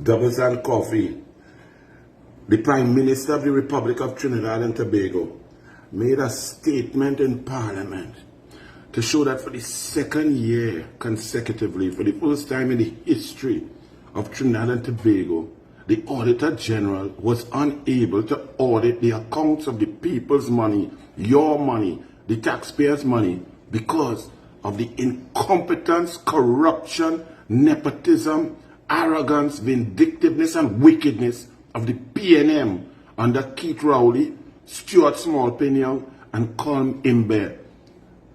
Doubles and coffee. The Prime Minister of the Republic of Trinidad and Tobago made a statement in Parliament to show that for the second year consecutively, for the first time in the history of Trinidad and Tobago, the Auditor General was unable to audit the accounts of the people's money, your money, the taxpayers' money, because of the incompetence, corruption, nepotism, arrogance, vindictiveness, and wickedness of the PNM under Keith Rowley, Stuart Smallpin and Colm Imber.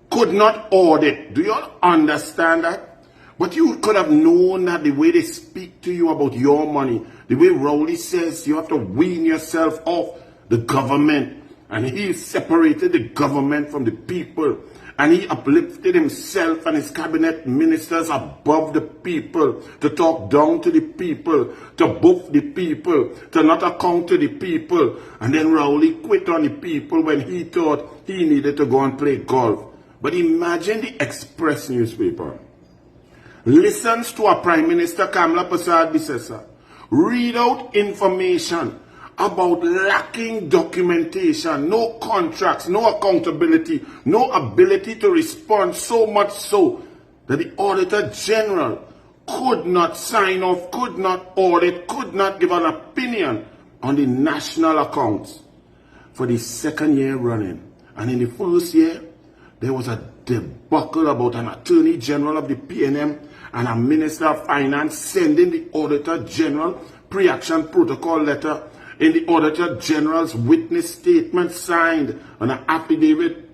Could not audit. Do you all understand that? But you could have known that the way they speak to you about your money, the way Rowley says you have to wean yourself off the government, and he separated the government from the people, and he uplifted himself and his cabinet ministers above the people, to talk down to the people, to buff the people, to not account to the people. And then Rowley quit on the people when he thought he needed to go and play golf. But imagine the Express newspaper listens to a Prime Minister, Kamla Persad Bissessa, read out information about lacking documentation, no contracts, no accountability, no ability to respond, so much so that the Auditor General could not sign off, could not audit, could not give an opinion on the national accounts for the second year running. And in the first year, there was a debacle about an Attorney General of the PNM and a Minister of Finance sending the Auditor General pre-action protocol letter in the Auditor General's witness statement signed on an affidavit.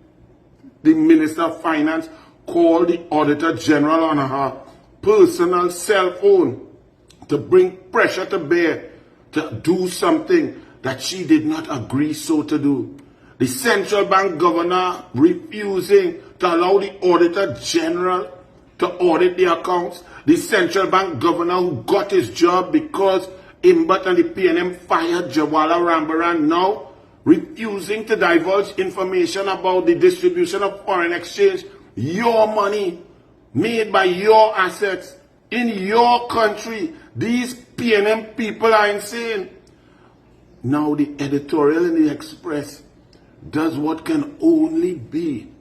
The Minister of Finance called the Auditor General on her personal cell phone to bring pressure to bear to do something that she did not agree so to do. The central bank governor refusing to allow the Auditor General to audit the accounts. The central bank governor who got his job because Imbert and the PNM fired Jawala Rambaran, now refusing to divulge information about the distribution of foreign exchange, your money, made by your assets, in your country. These PNM people are insane. Now the editorial in the Express does what can only be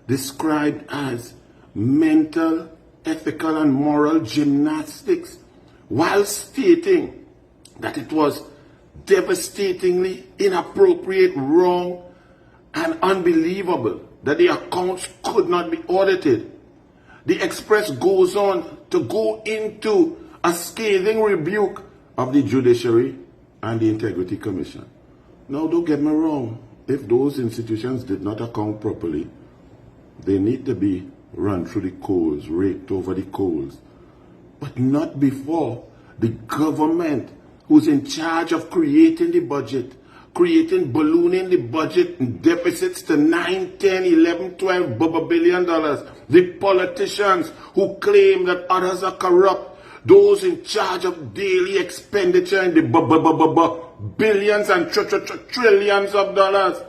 described as mental, ethical, and moral gymnastics, while stating that it was devastatingly inappropriate, wrong, and unbelievable that the accounts could not be audited. The Express goes on to go into a scathing rebuke of the Judiciary and the Integrity Commission. Now, don't get me wrong. If those institutions did not account properly, they need to be run through the coals, raked over the coals. But not before the government, who's in charge of creating the budget, ballooning the budget and deficits to 9, 10, 11, 12 billion dollars. The politicians who claim that others are corrupt, those in charge of daily expenditure in the billions and trillions of dollars.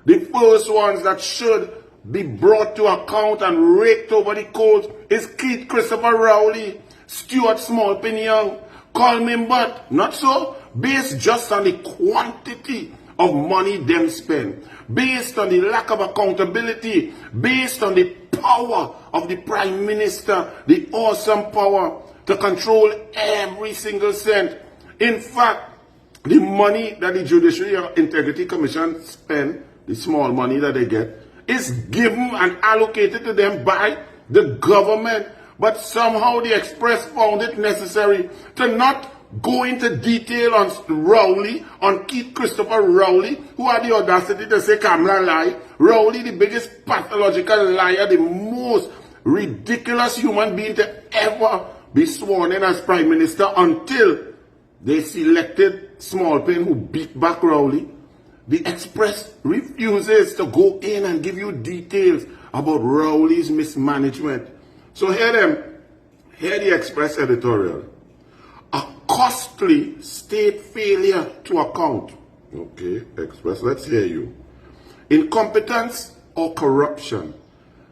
The first ones that should be brought to account and raked over the coals is Keith Christopher Rowley, Stuart Smallpin, Colm Imber, not so, based just on the quantity of money them spend, based on the lack of accountability, based on the power of the Prime Minister, the awesome power to control every single cent. In fact, the money that the Judiciary and Integrity Commission spend, the small money that they get, is given and allocated to them by the government. But somehow the Express found it necessary to not go into detail on Rowley, on Keith Christopher Rowley, who had the audacity to say Kamla lie. Rowley, the biggest pathological liar, the most ridiculous human being to ever be sworn in as Prime Minister, until they selected Smallpin, who beat back Rowley. The Express refuses to go in and give you details about Rowley's mismanagement. So hear the Express editorial. A costly state failure to account. Okay, Express, let's hear you. Incompetence or corruption.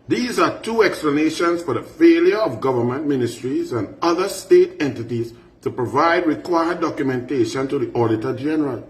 These are two explanations for the failure of government ministries and other state entities to provide required documentation to the Auditor General.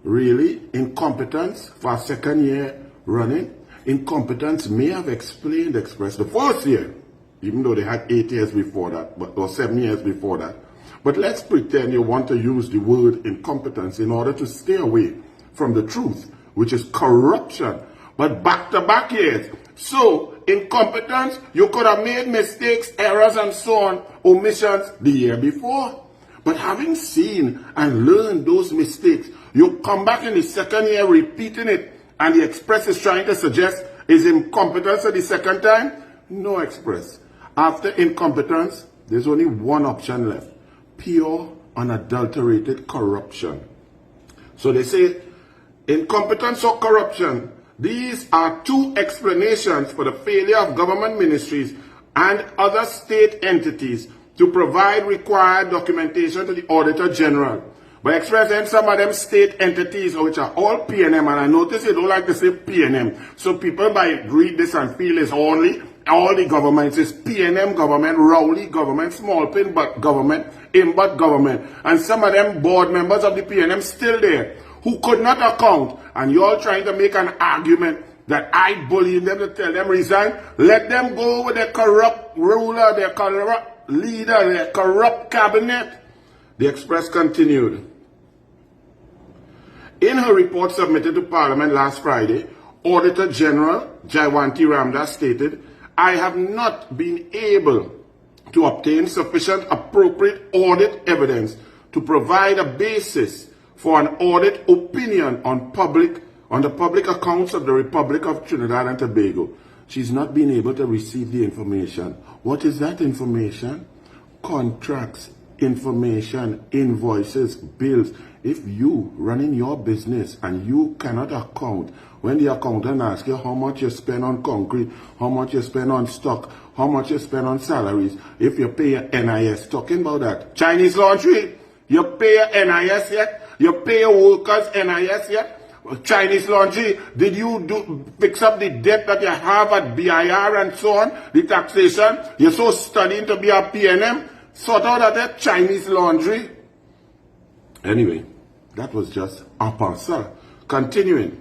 Really? Incompetence for a second year running? Incompetence may have expressed the first year, even though they had 8 years before that, or 7 years before that. But let's pretend you want to use the word incompetence in order to stay away from the truth, which is corruption, but back-to-back years. So, incompetence, you could have made mistakes, errors, and so on, omissions the year before. But having seen and learned those mistakes, you come back in the second year repeating it, and the Express is trying to suggest is incompetence the second time? No, Express. After incompetence, there's only one option left. Pure, unadulterated corruption. So they say, incompetence or corruption, these are two explanations for the failure of government ministries and other state entities to provide required documentation to the Auditor General. But expressing some of them state entities, which are all PNM, and I notice you don't like to say PNM. So people might read this and feel it's only all the governments. It's PNM government, Rowley government, small pin but government, Imbut government. And some of them board members of the PNM still there, who could not account. And you're all trying to make an argument that I bullied them to tell them resign. Let them go with their corrupt ruler, their corrupt leader, their corrupt cabinet. The Express continued. In her report submitted to Parliament last Friday, Auditor General Jaywanti Ramdas stated, I have not been able to obtain sufficient appropriate audit evidence to provide a basis for an audit opinion on the public accounts of the Republic of Trinidad and Tobago. She's not been able to receive the information. What is that information? Contracts, information, invoices, bills. If you running your business and you cannot account, when the accountant asks you how much you spend on concrete, how much you spend on stock, how much you spend on salaries, if you pay your NIS, talking about that. Chinese laundry, you pay your NIS yet? You pay your workers NIS yet? Chinese laundry, did you fix up the debt that you have at BIR and so on, the taxation? You're so studying to be a PNM, sort out that Chinese laundry. Anyway, that was just en passant. Continuing.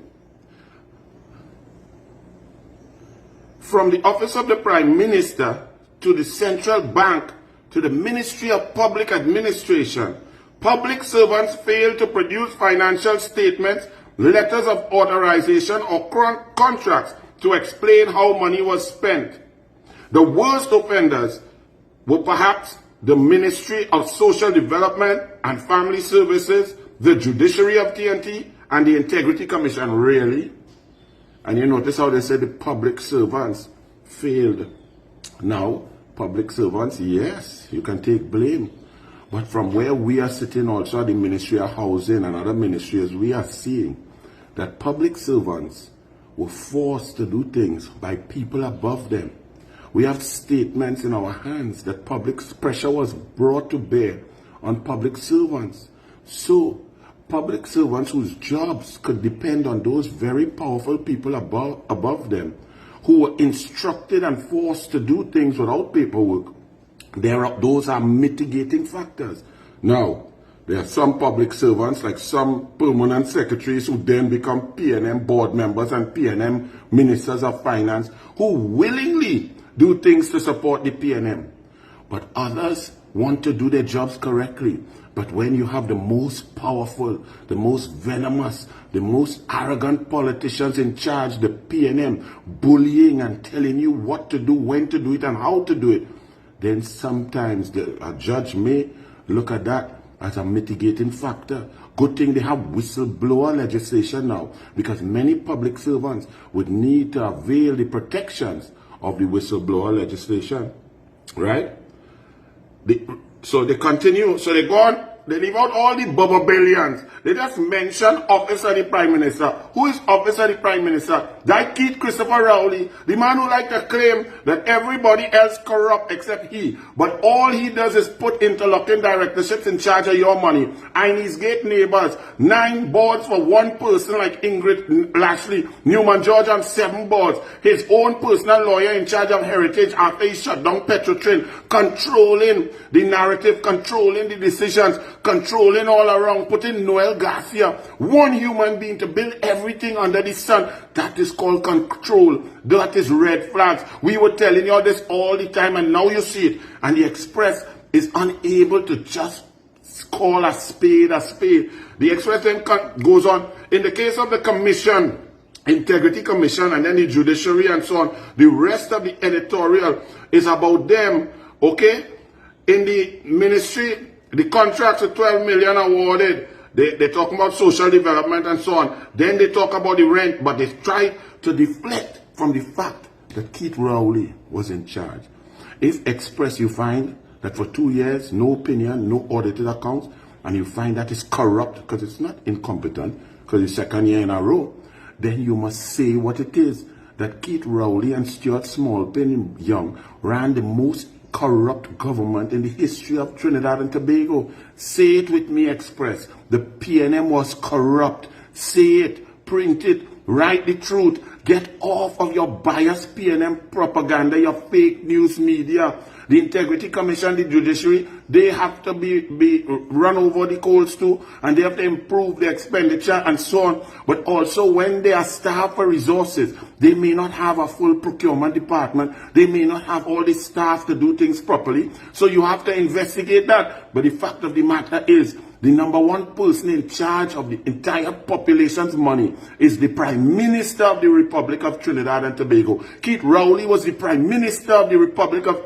From the Office of the Prime Minister to the Central Bank to the Ministry of Public Administration, public servants fail to produce financial statements, letters of authorization, or contracts to explain how money was spent. The worst offenders were perhaps the Ministry of Social Development and Family Services, the Judiciary of TNT, and the Integrity Commission. Really? And you notice how they said the public servants failed. Now, public servants, yes, you can take blame. But from where we are sitting also at the Ministry of Housing and other ministries, we are seeing that public servants were forced to do things by people above them. We have statements in our hands that public pressure was brought to bear on public servants. So, public servants whose jobs could depend on those very powerful people above them, who were instructed and forced to do things without paperwork, those are mitigating factors. Now, there are some public servants, like some permanent secretaries, who then become PNM board members and PNM ministers of finance, who willingly do things to support the PNM. But others want to do their jobs correctly. But when you have the most powerful, the most venomous, the most arrogant politicians in charge, the PNM, bullying and telling you what to do, when to do it, and how to do it, then sometimes a judge may look at that as a mitigating factor. Good thing they have whistleblower legislation now, because many public servants would need to avail the of the whistleblower legislation, right? So they continue, so they go on all the bubble billions. They just mention Office of the Prime Minister. Who is Office of the Prime Minister? That Keith Christopher Rowley, the man who like to claim that everybody else corrupt except he. But all he does is put interlocking directorships in charge of your money. And his gate neighbors, 9 boards for one person like Ingrid Lashley, Newman George, and 7 boards. His own personal lawyer in charge of heritage after he shut down Petrotrin, controlling the narrative, controlling the decisions, controlling all around, putting Noel Garcia, one human being, to build everything under the sun. That is called control. That is red flags. We were telling you all this all the time, and now you see it. And the Express is unable to just call a spade a spade. The Express then goes on. In the case of the Commission, Integrity Commission, and then the Judiciary and so on, the rest of the editorial is about them, okay? In the ministry, the contracts of 12 million awarded. They talk about social development and so on. Then they talk about the rent, but they try to deflect from the fact that Keith Rowley was in charge. If Express, you find that for 2 years, no opinion, no audited accounts, and you find that it's corrupt because it's not incompetent, because it's second year in a row, then you must say what it is. That Keith Rowley and Stuart Smallpen Young ran the most corrupt government in the history of Trinidad and Tobago. Say it with me, Express. The PNM was corrupt. Say it, print it, write the truth. Get off of your biased PNM propaganda, your fake news media. The Integrity Commission, the Judiciary, they have to be run over the coals too, and they have to improve the expenditure and so on. But also, when they are starved for resources, they may not have a full procurement department. They may not have all the staff to do things properly. So you have to investigate that. But the fact of the matter is, the number one person in charge of the entire population's money is the Prime Minister of the Republic of Trinidad and Tobago. Keith Rowley was the Prime Minister of the Republic of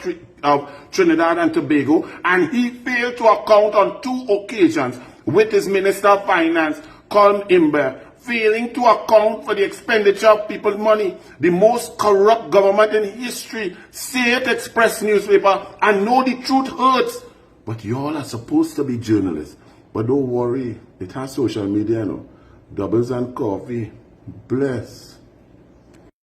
Trinidad and Tobago, and he failed to account on 2 occasions with his Minister of Finance, Colm Imber, failing to account for the expenditure of people's money. The most corrupt government in history. Say it, Express newspaper, and know the truth hurts. But you all are supposed to be journalists. But don't worry, it has social media now. Doubles and coffee. Bless.